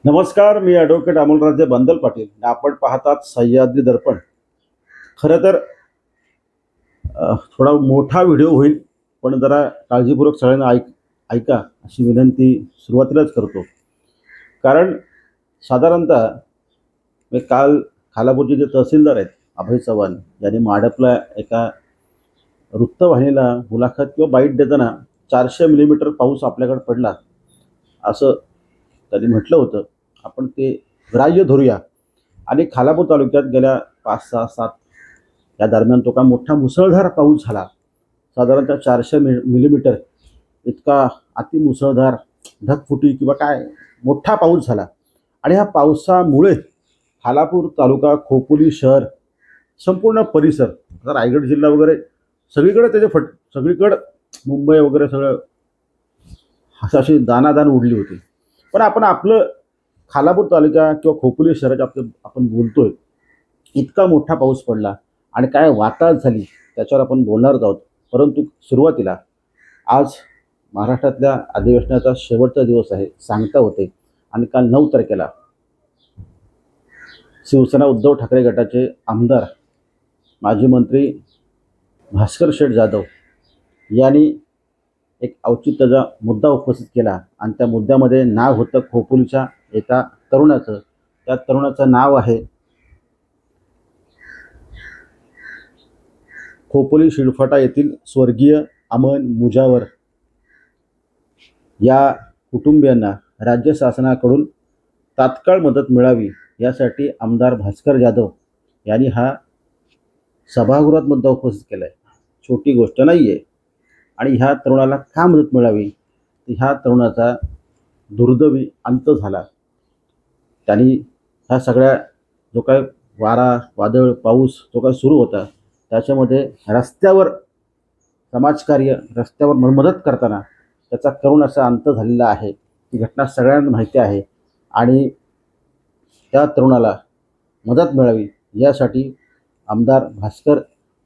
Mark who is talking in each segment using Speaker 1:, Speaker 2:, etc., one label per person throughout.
Speaker 1: नमस्कार, मी ॲडव्होकेट अमोलराजे बांदल पाटील. आपण पाहतात सह्याद्री दर्पण. खरं तर थोडा मोठा व्हिडिओ होईल, पण जरा काळजीपूर्वक सगळ्यांना ऐका अशी विनंती सुरुवातीलाच करतो. कारण साधारणतः मी काल खालापूरचे जे तहसीलदार आहेत अभय चव्हाण यांनी माडपला एका वृत्तवाहिनीला मुलाखत किंवा बाईट देताना 400 मिलीमीटर पाऊस आपल्याकडे पडला असं त्यांनी म्हटलं होतं. आपण ते ग्राह्य धरूया. आणि खालापूर तालुक्यात गेल्या 5, 6, 7 या दरम्यान तो का मोठा मुसळधार पाऊस झाला. साधारणतः 400 मिलीमीटर इतका अतिमुसळधार ढगफुटी किंवा काय मोठा पाऊस झाला. आणि ह्या पावसामुळे खालापूर तालुका, खोपोली शहर, संपूर्ण परिसर, आता रायगड जिल्हा वगैरे सगळीकडे त्याचे सगळीकडं मुंबई वगैरे सगळं अशी दानादान उडली होती. पण आपण आपलं खालापूर तालुका किंवा खोपोली शहराच्या आपण बोलतोय, इतका मोठा पाऊस पडला आणि काय वाताहत झाली त्याच्यावर आपण बोलणारच आहोत. परंतु सुरुवातीला आज महाराष्ट्रातल्या अधिवेशनाचा शेवटचा दिवस आहे, सांगता होते. आणि काल 9 तारखेला शिवसेना उद्धव ठाकरे गटाचे आमदार, माजी मंत्री भास्कर शेठ जाधव यांनी एक औचित्याचा मुद्दा उपस्थित केला. आणि त्या मुद्द्यामध्ये नाव होतं खोपोलीच्या एका तरुणाचं. त्या तरुणाचं नाव आहे खोपोली शिळफाटा येथील स्वर्गीय अमन मुजावर. या कुटुंबियांना राज्य शासनाकडून तात्काळ मदत मिळावी यासाठी आमदार भास्कर जाधव यांनी हा सभागृहात मुद्दा उपस्थित केला आहे. छोटी गोष्ट नाही आहे. आणि ह्या तरुणाला का मदत मिळावी, तर ह्या तरुणाचा दुर्दैवी अंत झाला. त्यांनी ह्या सगळ्या जो काय वारा, वादळ, पाऊस जो काय सुरू होता त्याच्यामध्ये रस्त्यावर समाजकार्य, रस्त्यावर मदत करताना त्याचा करुण असा अंत झालेला आहे. ही घटना सगळ्यांना माहिती आहे. आणि त्या तरुणाला मदत मिळावी यासाठी आमदार भास्कर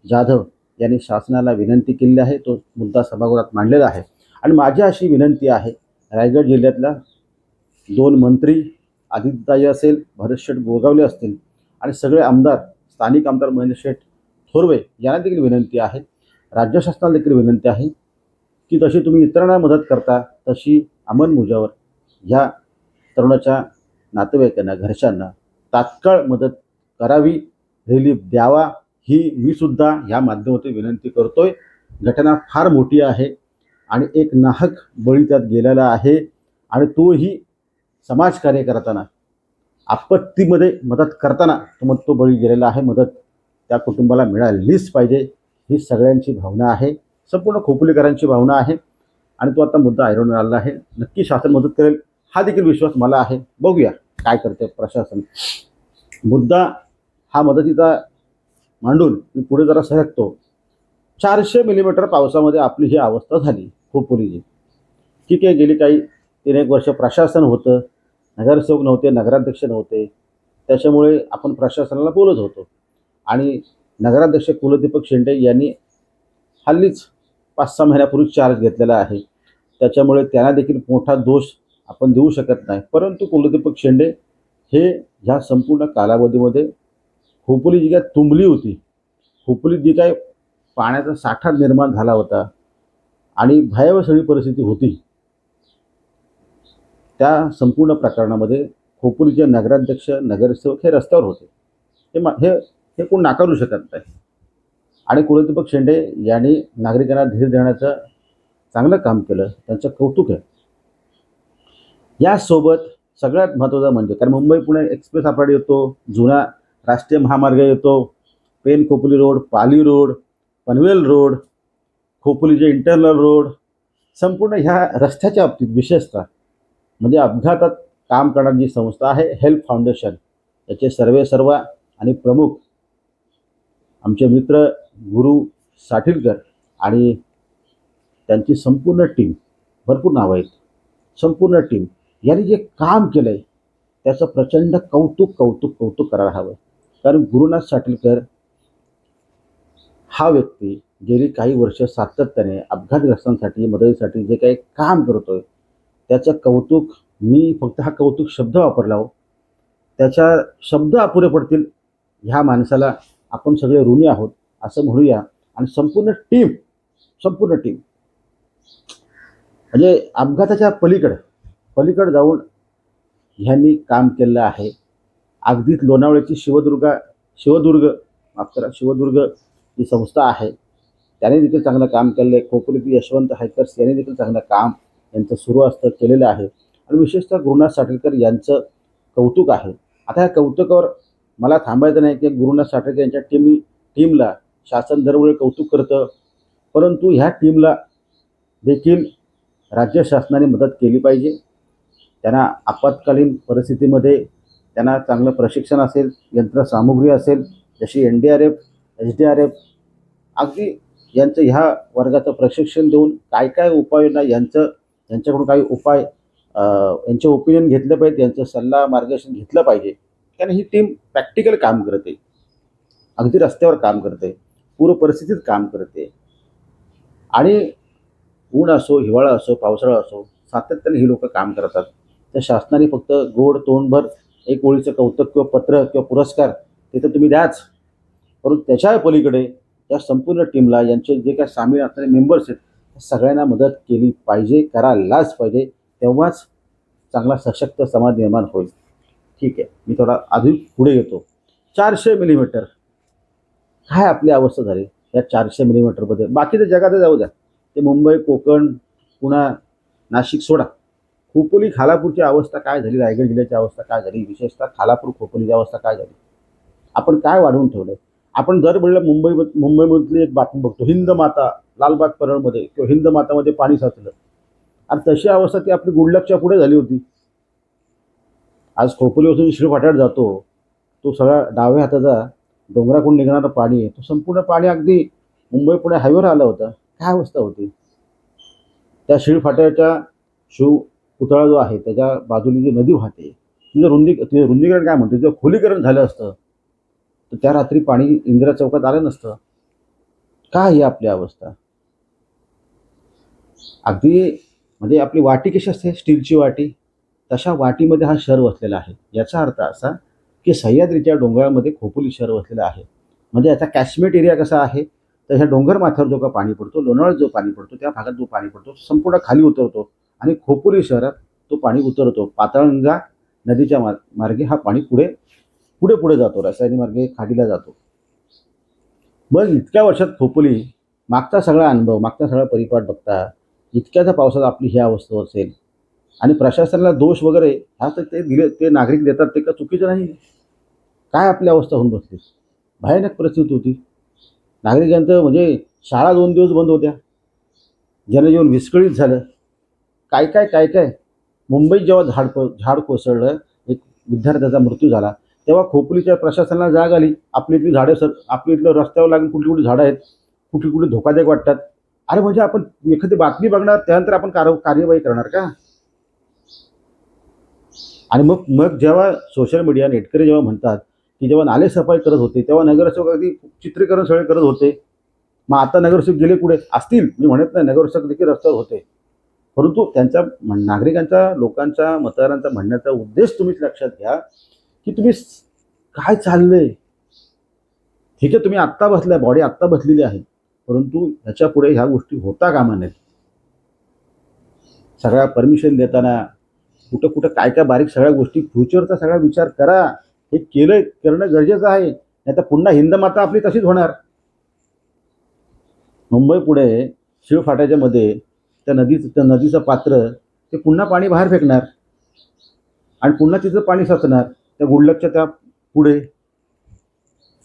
Speaker 1: जाधव यांनी शासनाला विनंती केलेली आहे. तो मुद्दा सभागृहात मांडलेला आहे. आणि माझी अशी विनंती आहे, रायगड जिल्ह्यातल्या 2 मंत्री आदित्यताई असेल, भरतशेठ गोगावले असतील आणि सगळे आमदार, स्थानिक आमदार महेंद्रशेठ थोरवे यांना देखील विनंती आहे, राज्य शासनाला देखील विनंती आहे की जशी तुम्ही इतरांना मदत करता तशी अमन मुजावर ह्या तरुणाच्या नातेवाईकांना, घरच्यांना तात्काळ मदत करावी, रिलीफ द्यावा, ही मी सुद्धा ह्या माध्यमातून विनंती करतोय. घटना फार मोठी आहे आणि एक नाहक बळी त्यात गेलेला आहे. आणि तोही समाजकार्य करताना, आपत्तीमध्ये मदत करताना तो बळी गेलेला आहे. मदत त्या कुटुंबाला मिळालीच पाहिजे, ही सगळ्यांची भावना आहे, संपूर्ण खोपोलीकरांची भावना आहे. आणि तो आता मुद्दा ऐरवून आलेला आहे. नक्की शासन मदत करेल हा देखील विश्वास मला आहे. बघूया काय करते प्रशासन. मुद्दा हा मदतीचा मांडून मी पुढे जरा सरकतो. 400 मिलीमीटर पावसामध्ये आपली ही अवस्था झाली खोपोलीची. ठीक आहे, गेली काही 3-1 वर्ष प्रशासन होतं, नगरसेवक नव्हते, नगराध्यक्ष नव्हते, त्याच्यामुळे आपण प्रशासनाला बोलत होतो. आणि नगराध्यक्ष कुलदीपक शेंडे यांनी हल्लीच 5-6 महिन्यापूर्वी चार्ज घेतलेला आहे. त्याच्यामुळे त्यांना देखील मोठा दोष आपण देऊ शकत नाही. परंतु कुलदीपक शेंडे हे ह्या संपूर्ण कालावधीमध्ये खोपोली जी काय तुंबली होती, खोपोलीत जी काय पाण्याचा साठा निर्माण झाला होता आणि भयावह सगळी परिस्थिती होती, त्या संपूर्ण प्रकरणामध्ये खोपोलीचे नगराध्यक्ष, नगरसेवक हे रस्त्यावर होते. हे हे कोण नाकारू शकत नाही. आणि कुलदीपक शेंडे यांनी नागरिकांना धीर देण्याचं चांगलं काम केलं, त्यांचं कौतुक आहे. यासोबत सगळ्यात महत्त्वाचं म्हणजे, कारण मुंबई पुणे एक्सप्रेस आपल्याकडे येतो, जुना राष्ट्रीय महामार्ग येतो, Pen Khopoli road, Pali road, Panvel road, खोपोलीचे इंटरनल रोड, संपूर्ण ह्या रस्त्याच्या बाबतीत विशेषतः म्हणजे अपघातात काम करणारी जी संस्था आहे हेल्प फाउंडेशन, याचे सर्वेसर्वा आणि प्रमुख आमचे मित्र गुरु साठीलकर आणि त्यांची संपूर्ण टीम, भरपूर नावं आहेत, संपूर्ण टीम यांनी जे काम केलं आहे त्याचं प्रचंड कौतुक कौतुक कौतुक करायला हवं. कारण गुरुनाथ साठीलकर हा व्यक्ती गेली काही वर्ष सातत्याने अपघातग्रस्तांसाठी, मदतीसाठी जे काही काम करतोय त्याचं कौतुक मी फक्त हा कौतुक शब्द वापरला हो. त्याच्या शब्द अपुरे पडतील. ह्या माणसाला आपण सगळे ऋणी आहोत असं म्हणूया. आणि संपूर्ण टीम म्हणजे अपघाताच्या पलीकडे जाऊन ह्यांनी काम केलेलं आहे. अगदीच लोणावळ्याची शिवदुर्ग माफ करा शिवदुर्ग ही संस्था आहे, त्याने देखील चांगलं काम केलं आहे. खोपोलीतील यशवंत हायकर्स यांनी देखील चांगलं काम यांचं सुरू असतं केलेलं आहे. आणि विशेषतः गुरुनाथ साठेकर यांचं कौतुक आहे. आता या कौतुकावर मला थांबायचं नाही की गुरुनाथ साठेकर यांच्या टीमला शासन दरवेळी कौतुक करतं, परंतु ह्या टीमला देखील राज्य शासनाने मदत केली पाहिजे. त्यांना आपत्कालीन परिस्थितीमध्ये त्यांना चांगलं प्रशिक्षण असेल, यंत्रसामुग्री असेल, जशी NDRF, SDRF अगदी यांचं ह्या वर्गाचं प्रशिक्षण देऊन काय काय उपाययोजना यांच्याकडून काही उपाय यांचे ओपिनियन घेतलं पाहिजे, यांचं सल्ला मार्गदर्शन घेतलं पाहिजे. कारण ही टीम प्रॅक्टिकल काम करते, अगदी रस्त्यावर काम करते, पूर परिस्थितीत काम करते. आणि ऊन असो, हिवाळा असो, पावसाळा असो, सातत्याने ही लोक काम करतात. तर शासनाने फक्त गोड तोंडभर एक ओळीचं कौतुक किंवा पत्र किंवा पुरस्कार ते तर तुम्ही द्याच, परंतु त्याच्या पलीकडे या संपूर्ण टीमला यांचे जे काही सामील असणारे मेंबर्स आहेत सगळ्यांना मदत केली पाहिजे, करायलाच पाहिजे. तेव्हाच चांगला सशक्त समाज निर्माण होईल. ठीक आहे, मी थोडा अधिक पुढे येतो. 400 मिलीमीटर काय आपली अवस्था झाली या 400 मिलीमीटरमध्ये. बाकी तर जगात जाऊ द्या, ते मुंबई, कोकण, पुणा, नाशिक सोडा. खोपोली खालापूरची अवस्था काय झाली, रायगड जिल्ह्याची अवस्था काय झाली, विशेषतः खालापूर खोपोलीची अवस्था काय झाली, आपण काय वाढवून ठेवलंय. आपण दर वेळेला मुंबईमधली एक बातमी बघतो, हिंद माता लालबाग परळमध्ये किंवा हिंद मातामध्ये पाणी साचलं. आणि तशी अवस्था ती आपली गुडलकच्या पुढे झाली होती. आज खोपोलीपासून श्रीफाट्यावर जातो, तो सगळा डाव्या हाताचा डोंगराकडून निघणारं पाणी आहे, तो संपूर्ण पाणी अगदी मुंबई पुणे हायवेवर आलं होतं. काय अवस्था होती त्या शिळफाट्याच्या शिव पुतळा जो आहे त्याच्या बाजूने जी नदी वाहते तिचं रुंदीकरण काय म्हणते, तिचं खोलीकरण झालं असतं तर त्या रात्री पाणी इंदिरा चौकात आलं नसतं. काय ही आपली अवस्था. अगदी म्हणजे आपली वाटी कशी असते, स्टीलची वाटी, तशा वाटीमध्ये हा शहर वसलेला आहे. याचा अर्थ असा की सह्याद्रीच्या डोंगरामध्ये खोपोली शहर वसलेलं आहे. म्हणजे याचा कॅचमेट एरिया कसा आहे, तर ह्या डोंगर माथ्यावर जो का पाणी पडतो, लोणावळ्यात जो पाणी पडतो, त्या भागात जो पाणी पडतो संपूर्ण खाली उतरतो आणि खोपोली शहरात तो पाणी उतरतो. पाताळगंगा नदीच्या मार्गे हा पाणी पुढे पुढे पुढे जातो, रसायनी मार्गे खाडीला जातो. मग इतक्या वर्षात खोपोली मागचा सगळा अनुभव, मागचा सगळा परिपाठ बघता इतक्याच्या पावसात आपली ही अवस्था असेल. आणि प्रशासनाला दोष वगैरे हा तर ते नागरिक देतात ते का चुकीचं नाही. काय आपली अवस्था होऊन बसली, भयानक परिस्थिती होती. नागरिकांचं म्हणजे शाळा 2 दिवस बंद होत्या, जनजीवन विस्कळीत झालं. काय मुंबईत जेव्हा झाड कोसळलं, एक विद्यार्थ्याचा मृत्यू झाला, तेव्हा खोपोलीच्या प्रशासनाला जाग आली. आपली इथली झाडं आपल्या इथलं रस्त्यावर लागून कुठली कुठली झाडं आहेत, कुठली कुठली धोकादायक वाटतात. अरे म्हणजे आपण एखादी बातमी बघणार त्यानंतर आपण कार्यवाही करणार का. आणि मग मग जेव्हा सोशल मीडिया नेटकरी जेव्हा म्हणतात की जेव्हा नाले सफाई करत होते तेव्हा नगरसेवक अगदी चित्रीकरण सगळे करत होते. मग आता नगरसेवक गेले कुठे असतील, मी म्हणत नाही, नगरसेवक देखील रस्त्यावर होते. परंतु त्यांच्या नागरिकांचा, लोकांचा, मतदारांचा म्हणण्याचा उद्देश तुम्हीच लक्षात घ्या की तुम्ही काय चाललंय. ठीक आहे, तुम्ही आत्ता बसलाय, बॉडी आत्ता बसलेली आहे, परंतु ह्याच्या पुढे ह्या गोष्टी होता कामा नयेत. सगळ्या परमिशन देताना कुठं कुठं काय बारीक सगळ्या गोष्टी फ्युचरचा सगळा विचार करा. हे करणं गरजेचं आहे, नाही तर पुन्हा हिंदमाता आपली तशीच होणार. मुंबई पुढे शिळफाट्याच्या मध्ये त्या नदीचं पात्र ते पुन्हा पाणी बाहेर फेकणार आणि पुन्हा तिचं पाणी साचणार त्या गुडलकच्या त्या पुढे.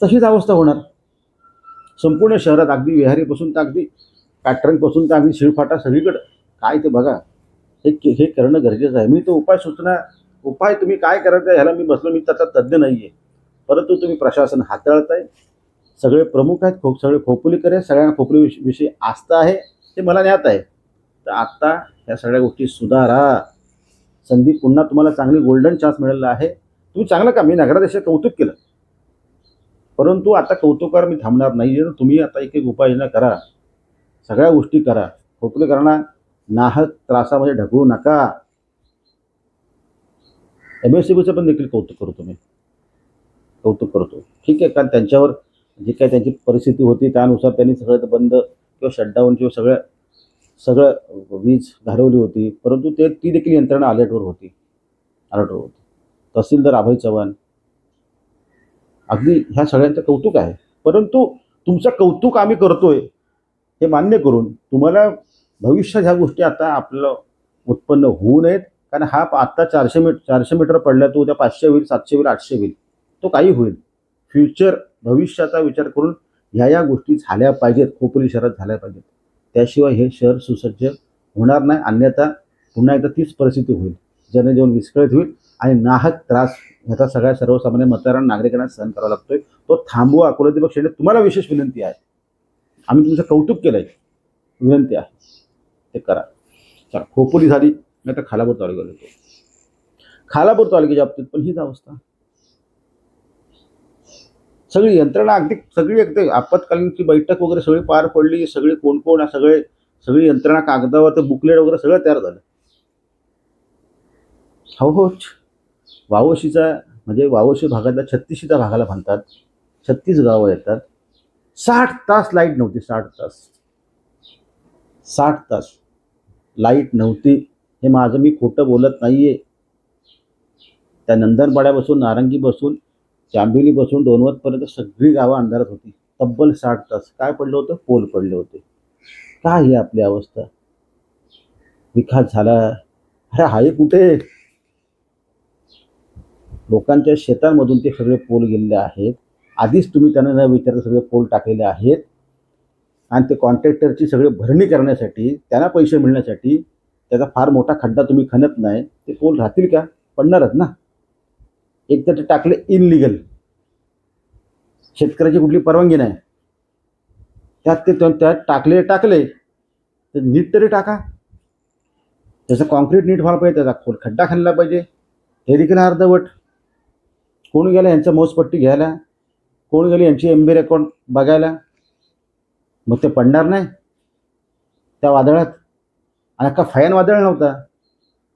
Speaker 1: तशीच अवस्था होणार संपूर्ण शहरात, अगदी विहारीपासून तर अगदी पॅटर्नपासून तर अगदी शिळफाटा सगळीकडं. काय ते बघा, हे करणं गरजेचं आहे. मी तो उपाय तुम्ही काय करायचं ह्याला मी बसलो, मी त्याचा तज्ज्ञ नाही आहे, परंतु तुम्ही प्रशासन हाताळताय, सगळे प्रमुख आहेत, सगळे खोपोलीकर आहेत, सगळ्यांना खोपोली विषयी आस्था आहे, ते मला ज्ञात आहे. तर आत्ता ह्या सगळ्या गोष्टी सुधारा. संधी पुन्हा तुम्हाला चांगली गोल्डन चान्स मिळालेला आहे. तुम्ही चांगलं का, मी नगराध्यक्ष कौतुक केलं, परंतु आता कौतुकावर मी थांबणार नाही आहे. तुम्ही आता एक एक उपाययोजना करा, सगळ्या गोष्टी करा. खोपोलीकरांना नाहक त्रासामध्ये ढकलू नका. MSCBचं पण देखील कौतुक करतो मी, कौतुक करतो. ठीक आहे, कारण त्यांच्यावर जी काही त्यांची परिस्थिती होती त्यानुसार त्यांनी सगळं ते बंद किंवा शटडाऊन किंवा सगळं सगळं वीज घालवली होती. परंतु ती देखील यंत्रणा अलर्टवर होती, अलर्टवर होती. तहसीलदार अभय चव्हाण, अगदी ह्या सगळ्यांचं कौतुक आहे. परंतु तुमचं कौतुक आम्ही करतोय हे मान्य करून तुम्हाला भविष्यात ह्या गोष्टी आता आपल्याला उत्पन्न होऊ नयेत. कारण हा आत्ता 400 मीटर पडला, तो उद्या 500 होईल, 700 होईल, 800 होईल, तो काही होईल. फ्युचर भविष्याचा विचार करून ह्या गोष्टी झाल्या पाहिजेत, खोपोली शहरात झाल्या पाहिजेत. त्याशिवाय हे शहर सुसज्ज होणार नाही. अन्यथा पुन्हा एकदा तीच परिस्थिती होईल, जनजीवन विस्कळीत होईल आणि नाहक त्रास ह्याचा सगळ्या सर्वसामान्य मतदारांना नागरिकांना सहन करावा लागतोय. तो थांबवा. अकोला दीपक शेटे, तुम्हाला विशेष विनंती आहे. आम्ही तुमचं कौतुक केलंय, विनंती आहे ते करा. चला, खोपोली झाली, नाही तर खालापूर तालुक्यात येतो. खालापूर तालुक्याच्या बाबतीत पण हीच अवस्था. सगळी यंत्रणा अगदी सगळी अगदी आपत्कालीनची बैठक वगैरे सगळी पार पडली. सगळे कोण सगळी यंत्रणा कागदावर ते बुकलेट वगैरे सगळं तयार झालं. हो. वावशीचा म्हणजे वावशी भागातल्या 36शीच्या भागाला म्हणतात. 36 गावं येतात. 60 तास लाईट नव्हती. 60 तास लाईट नव्हती. हे माझं मी खोटं बोलत नाहीये. त्या नंदनपाड्यापासून, नारंगी बसून, जांभिली बसून डोनवतपर्यंत सगळी गावं अंधारात होती. तब्बल 60 तास. काय पडलं होतं? पोल पडले होते. काय ही आपली अवस्था? विकास झाला? अरे आहे कुठे? लोकांच्या शेतांमधून ते सगळे पोल गेलेले आहेत. आधीच तुम्ही त्यांना न विचारता सगळे पोल टाकलेले आहेत आणि ते कॉन्ट्रॅक्टरची सगळी भरणी करण्यासाठी, त्यांना पैसे मिळण्यासाठी त्याचा फार मोठा खड्डा तुम्ही खणत नाही. ते पोल राहतील का? पडणारच ना. एक तर ते टाकले इनलिगल, शेतकऱ्याची कुठली परवानगी नाही. त्यात टाकले तर नीट तरी टाका. त्याचं कॉन्क्रीट नीट व्हायला पाहिजे, त्याचा खड्डा खाल्ला पाहिजे. हे देखील अर्धवट. कोण गेलं यांचं मौजपट्टी घ्यायला? कोण गेले यांची एम्बेर अकाउंट बघायला? मग ते पडणार नाही त्या वादळात. आणि अख्खा फयान वादळ नव्हता,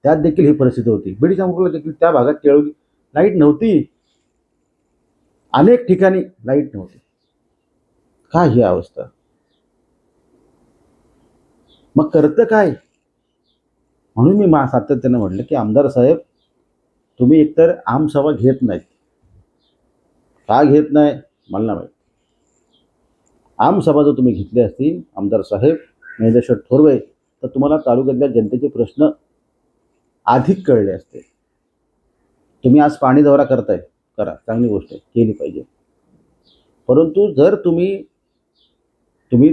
Speaker 1: त्यात देखील ही परिस्थिती होती. बीड चौकाला देखील त्या भागात केळवली लाईट नव्हती. अनेक ठिकाणी लाईट नव्हती. काय ही अवस्था? मग करतं काय? म्हणून मी सातत्यानं म्हटलं की आमदार साहेब, तुम्ही एकतर आमसभा घेत नाहीत. का घेत नाही मला नाही माहीत. आमसभा जर तुम्ही घेतली असती आमदार साहेब महेंद्र थोरवे, तर तुम्हाला तालुक्यातल्या जनतेचे प्रश्न अधिक कळले असते. तुम्ही आज पाणी दौरा करताय, करा, चांगली गोष्ट आहे, केली पाहिजे. परंतु जर तुम्ही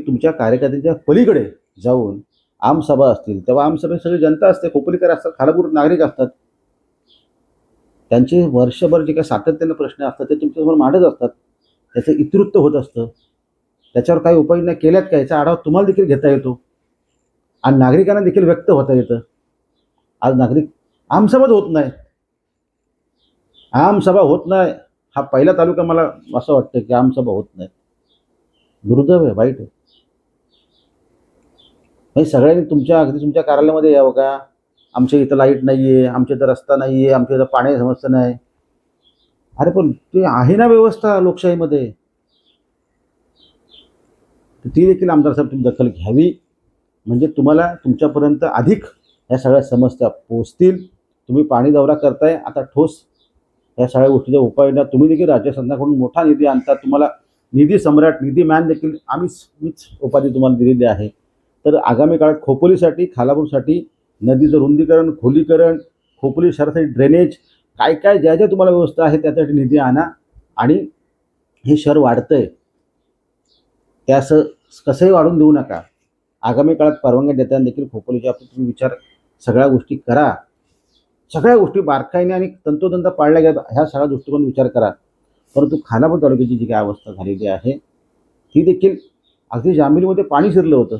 Speaker 1: तुमच्या कार्यकर्त्यांच्या पलीकडे जाऊन आमसभा असतील, तेव्हा आमसभेत सगळी जनता असते, खोपोलीकर असतात, खालापूर नागरिक असतात. त्यांचे वर्षभर जे काही सातत्याने प्रश्न असतात ते तुमच्यासमोर मांडत असतात. त्याचं इतिवृत्त होत असतं. त्याच्यावर काही उपाययोजना केल्यात का याचा आढावा तुम्हाला देखील घेता येतो आणि नागरिकांना देखील व्यक्त होता येतं. आज नागरिक आमसभा होत नाही. आमसभा होत नाही हा पहिला तालुका मला असं वाटतं की आमसभा होत नाही. दुर्दैव आहे, वाईट आहे. सगळ्यांनी अगदी तुमच्या कार्यालयामध्ये यावं का? आमच्या इथं लाईट नाही आहे, आमच्या इथं रस्ता नाही आहे, आमच्या इथं पाण्याची समस्या नाही. अरे पण ते आहे ना व्यवस्था लोकशाहीमध्ये, ती देखील आमदार साहेब तुम्ही दखल घ्यावी. म्हणजे तुम्हाला तुमच्यापर्यंत अधिक या सगळ्या समस्या पोहोचतील. तुम्ही पाणी दौरा करताय, आता ठोस या सगळ्या गोष्टीच्या उपाययोजना तुम्ही देखील राज्य शासनाकडून मोठा निधी आणता. तुम्हाला निधी सम्राट, निधी मॅन देखील मीच उपाधी तुम्हाला दिलेली आहे. तर आगामी काळात खोपोलीसाठी, खालापूरसाठी नदीचं रुंदीकरण, खोलीकरण, खोपोली शहरासाठी ड्रेनेज, काय ज्या तुम्हाला व्यवस्था आहे त्यासाठी निधी आणा. आणि हे शहर वाढतंय त्याचं कसंही वाढून देऊ नका. आगामी काळात परवानगी देताना देखील खोपोलीच्या बाबतीत तुम्ही विचार सगळ्या गोष्टी करा. सगळ्या गोष्टी बारकाईने आणि तंतोतंत पाळल्या गेल्या ह्या सगळ्या दृष्टिकोन विचार करा. परंतु खालापूर तालुक्याची जी काही अवस्था झालेली आहे ती देखील अगदी जांभिलीमध्ये पाणी शिरलं होतं.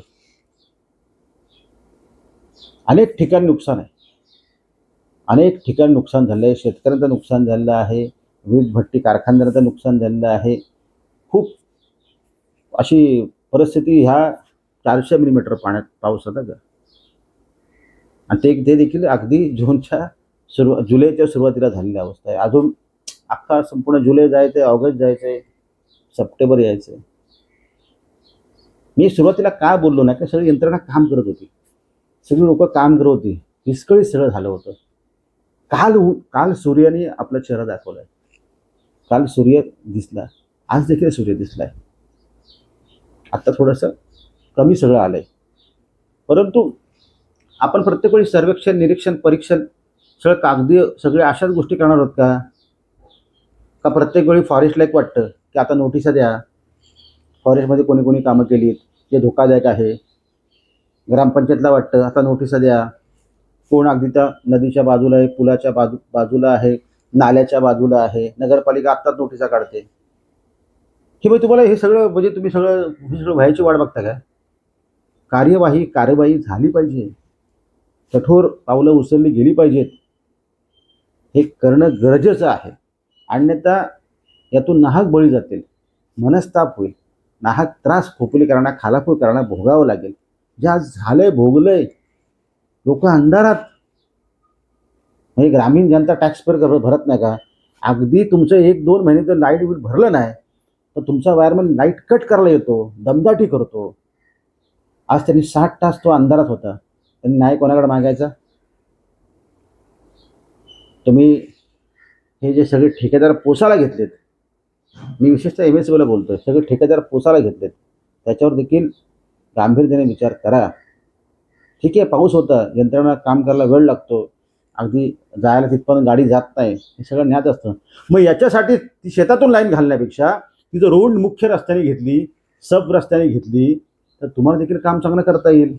Speaker 1: अनेक ठिकाणी नुकसान आहे, अनेक ठिकाणी नुकसान झालं आहे. शेतकऱ्यांचं नुकसान झालेलं आहे, वीज भट्टी कारखानदारांचं नुकसान झालेलं आहे. खूप अशी परिस्थिती ह्या 400 मिलीमीटर पाऊस होता का. आणि ते देखील अगदी जूनच्या जुलैच्या सुरुवातीला झालेली अवस्था आहे. अजून अख्खा संपूर्ण जुलै जायचं आहे, ऑगस्ट जायचं आहे, सप्टेंबर यायचं आहे. मी सुरुवातीला काय बोललो नाही का, सगळी यंत्रणा काम करत होती, सगळी लोकं काम करत होती, विस्कळीत सगळं झालं होतं. काल सूर्याने आपला चेहरा दाखवलाय, काल सूर्य दिसला, आज देखील सूर्य दिसलाय. आता थोडंसं कमी सगळं आलंय, परंतु आपण प्रत्येक वेळी सर्वेक्षण, निरीक्षण, परीक्षण सगळं कागदी सगळे अशाच गोष्टी करणार आहोत का प्रत्येक वेळी फॉरेस्टला एक वाटतं की आता नोटिसा द्या, फॉरेस्टमध्ये कोणी कोणी कामं केलीत जे धोकादायक आहे, ग्रामपंचायतला वाटतं आता नोटिसा द्या, कोण अगदी त्या नदीच्या बाजूला आहे, पुलाच्या बाजूला आहे, नाल्याच्या बाजूला आहे, नगरपालिका आत्ताच नोटिसा काढते. की मग तुम्हाला हे सगळं म्हणजे तुम्ही सगळं व्हायची वाट बघता का? कार्यवाही झाली पाहिजे, कठोर पावलं उचलली गेली पाहिजेत, हे करणं गरजेचं आहे. अन्यथा यातून नाहक बळी जातील, मनस्ताप होईल, नाहक त्रास खोपलीकरांना, खालापूरकरांना भोगावं लागेल. जे आज झालंय, भोगलंय, लोक अंधारात, म्हणजे ग्रामीण जनता टॅक्स पेअर भरत नाही का? अगदी तुमचं 1-2 महिने जर लाईट बिल भरलं नाही तर तुमचा वायरमन लाईट कट करायला येतो, दमदाटी करतो. आज त्यांनी 60 तास तो अंधारात होता, त्यांनी न्याय कोणाकडे मागायचा? तुम्ही हे जे सगळे ठेकेदार पोसायला घेतलेत, मी विशेषतः MSCBला बोलतोय, सगळे ठेकेदार पोसायला घेतलेत, त्याच्यावर देखील गांभीर्याने विचार करा. ठीक आहे, पाऊस होता, यंत्रणा काम करायला वेळ लागतो, अगदी जायला तिथपर्यंत गाडी जात नाही, हे सगळं ज्ञात असतं. मग याच्यासाठी ती शेतातून लाईन घालण्यापेक्षा ती जर रोड मुख्य रस्त्याने घेतली, सब रस्त्याने घेतली, तर तुम्हाला देखील काम चांगलं करता येईल.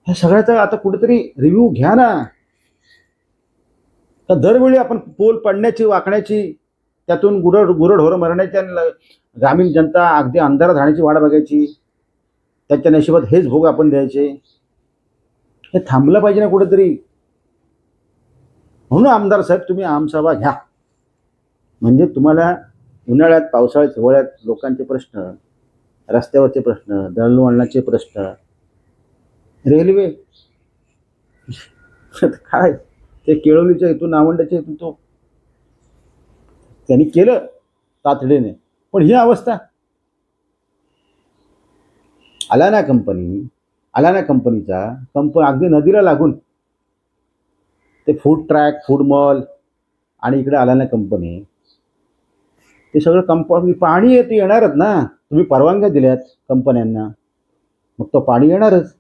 Speaker 1: ह्या सगळ्याचा आता कुठेतरी रिव्ह्यू घ्या ना. तर दरवेळी आपण पोल पडण्याची, वाकण्याची, त्यातून गुरढोरं मरण्याची आणि ग्रामीण जनता अगदी अंधारात राहण्याची वाट बघायची, त्याच्या नशिबात हेच भोग आपण द्यायचे. हे थांबलं पाहिजे ना कुठेतरी. म्हणून आमदार साहेब तुम्ही आमसभा घ्या, म्हणजे तुम्हाला उन्हाळ्यात, पावसाळ्यात, हिवाळ्यात लोकांचे प्रश्न, रस्त्यावरचे प्रश्न, दळणवळणाचे प्रश्न, रेल्वे काय ते केळवलीच्या इथून, नावंड्याच्या इथून तो त्यांनी केलं तातडीने, पण ही अवस्था. अलाना कंपनीचा अगदी नदीला लागून ते फूड ट्रॅक, फूड मॉल आणि इकडे अलाना कंपनी, ते सगळं कंपाऊंड पाणी येते, येणारच ना. तुम्ही परवानग्या दिल्यात कंपन्यांना, मग तो पाणी येणारच.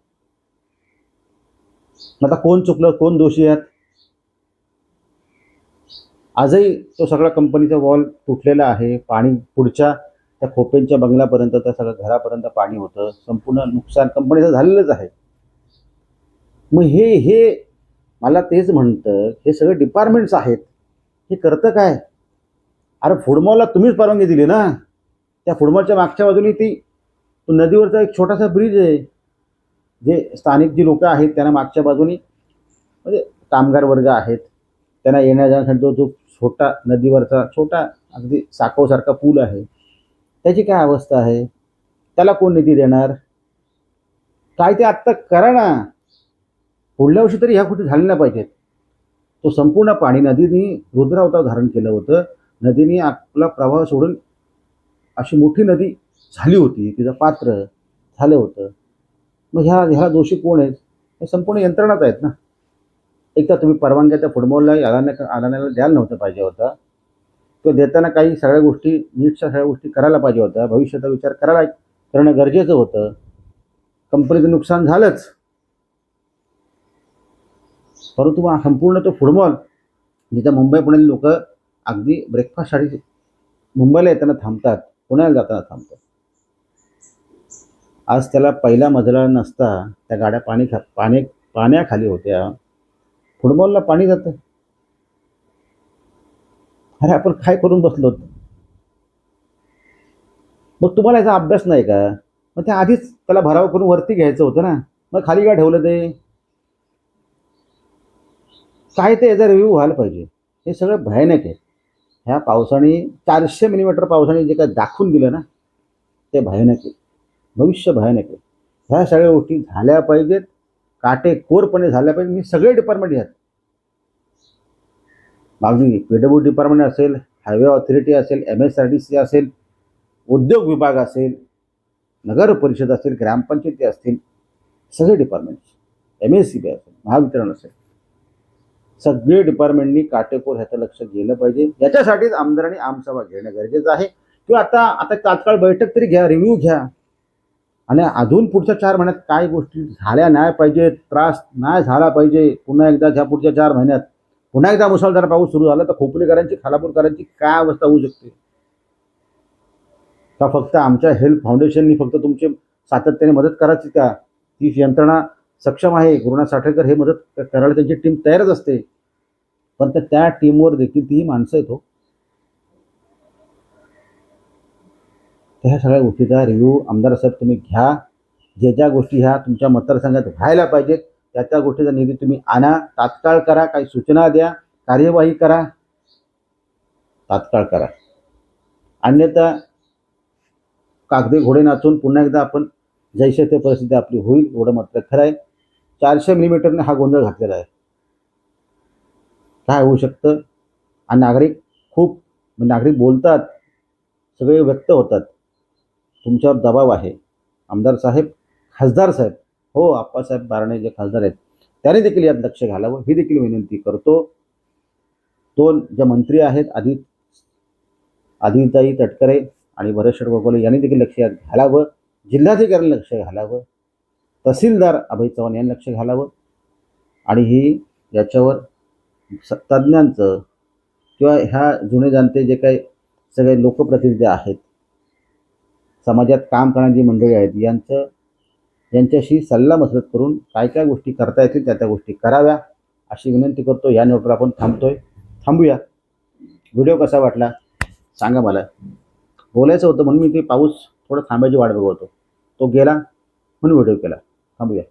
Speaker 1: आता कोण चुकलं, कोण दोषी आहेत? आजही तो सगळा कंपनीचा वॉल तुटलेला आहे, पाणी पुढच्या त्या खोपेंच्या बंगल्यापर्यंत, त्या सगळ्या घरापर्यंत पाणी होतं, संपूर्ण नुकसान कंपनीचं झालेलंच आहे. मग हे मला तेच म्हणतं, हे सगळे डिपार्टमेंट्स आहेत, हे करतं काय? अरे फुडमॉलला तुम्हीच परवानगी दिली ना. त्या फुडमॉलच्या मागच्या बाजूने तो नदीवरचा एक छोटासा ब्रिज आहे, जे स्थानिक जी लोक आहेत त्यांना मागच्या बाजूनी, म्हणजे कामगार वर्ग आहेत, त्यांना येण्या जाण्यासाठी जो छोटा नदीवरचा छोटा अगदी सारखा पूल आहे, त्याची काय अवस्था आहे? त्याला कोण निधी देणार? काय ते आत्ता करा ना. पुढल्या वर्षी तरी ह्या कुठे झाल्या पाहिजेत. तो संपूर्ण पाणी नदीने रुद्रावतार धारण केलं होतं. नदीने आपला प्रवाह सोडून अशी मोठी नदी झाली होती, तिचं पात्र झालं होतं. मग ह्याला दोषी कोण आहेत? हे संपूर्ण यंत्रणाच आहेत ना. एक तर तुम्ही परवानग्या त्या फुटबॉलला अलान्याला द्यायला नव्हतं पाहिजे होता, तो देताना काही सगळ्या गोष्टी नीटच्या सगळ्या गोष्टी करायला पाहिजे होत्या, भविष्याचा विचार करणं गरजेचं होतं. कंपनीचं नुकसान झालंच, परंतु संपूर्ण तो फुटबॉल जिथं मुंबई पुण्यातील लोक अगदी ब्रेकफास्टसाठी मुंबईला येताना थांबतात, पुण्याला जाताना थांबतात. आज त्याला पहिला मजला नसता त्या गाड्या पाण्याखाली होत्या, फुटबॉलला पाणी जातं. अरे आपण काय करून बसलो? मग तुम्हाला याचा अभ्यास नाही का? मग त्या आधीच त्याला भराव करून वरती घ्यायचं होतं ना. मग खाली काय ठेवलं ते? काय ते याचा रिव्ह्यू व्हायला पाहिजे. हे सगळं भयानक आहे. ह्या पावसाने 400 मिलीमीटर पावसाने जे काय दाखवून दिलं ना, ते भयानक आहे. भविष्य भयानक आहे. ह्या सगळ्या गोष्टी झाल्या पाहिजेत, काटेकोरपणे झाल्या पाहिजे. मी सगळे डिपार्टमेंट आहेत, मागणी PWD डिपार्टमेंट असेल, हायवे ऑथॉरिटी असेल, MSRDC असेल, उद्योग विभाग असेल, नगर परिषद असेल, ग्रामपंचायती असतील, सगळे डिपार्टमेंट्स, MSCB असेल, महावितरण असेल, सगळे डिपार्टमेंटनी काटेकोर ह्याचं लक्ष गेलं पाहिजे. याच्यासाठीच आमदारांनी आमसभा घेणं गरजेचं आहे. किंवा आता तात्काळ बैठक तरी घ्या, रिव्ह्यू घ्या आणि अजून पुढच्या 4 महिन्यात काय गोष्टी झाल्या नाही पाहिजे, त्रास नाही झाला पाहिजे. पुन्हा एकदा ह्या पुढच्या 4 महिन्यात पुन्हा एकदा मुसळधार पाऊस सुरू झाला तर खोपलेकरांची, खालापूरकरांची काय अवस्था होऊ शकते. का फक्त आमच्या हेल्प फाउंडेशननी फक्त तुमची सातत्याने मदत करायची का? ती यंत्रणा सक्षम आहे. गुरुनाथ साठेकर हे मदत करायला त्यांची टीम तयारच असते. पण त्या टीमवर देखील ती माणसं येतो. ह्या सगळ्या गोष्टीचा रिव्ह्यू आमदार साहेब तुम्ही घ्या. ज्या गोष्टी ह्या तुमच्या मतदारसंघात व्हायला पाहिजेत त्या गोष्टीचा निधी तुम्ही आणा. तात्काळ करा. काही सूचना द्या. कार्यवाही करा. तात्काळ करा. अन्यथा कागदी घोडे नाचून पुन्हा एकदा आपण जैसे ते परिस्थिती आपली होईल एवढं मात्र खरं आहे. 400 मिलीमीटरने हा गोंधळ घातलेला आहे. काय होऊ शकतं? आणि नागरिक बोलतात, सगळे व्यक्त होतात. तुमच्यावर दबाव आहे. आमदार साहेब, खासदार साहेब, हो आप्पासाहेब बारणे जे खासदार आहेत त्यांनी देखील यात लक्ष घालावं ही देखील विनंती करतो. 2 जे मंत्री आहेत आदिताई तटकरे आणि भरत गोगोले यांनी देखील लक्ष यात घालावं. जिल्हाधिकाऱ्यांनी लक्ष घालावं. तहसीलदार अभय चव्हाण यांनी लक्ष घालावं. आणि ही याच्यावर तज्ज्ञांचं किंवा ह्या जुने जाणते जे काही सगळे लोकप्रतिनिधी आहेत, समाजात काम करणारी जी मंडळी आहेत यांच्याशी सल्लामसलत करून काय गोष्टी करता येतील त्या गोष्टी कराव्या अशी विनंती करतो. या नोटवर आपण थांबूया. व्हिडिओ कसा वाटला सांगा मला. बोलायचं होतं म्हणून मी ते पाऊस थोडं थांबायची वाट बघत होतो. तो गेला म्हणून व्हिडिओ केला. थांबूया.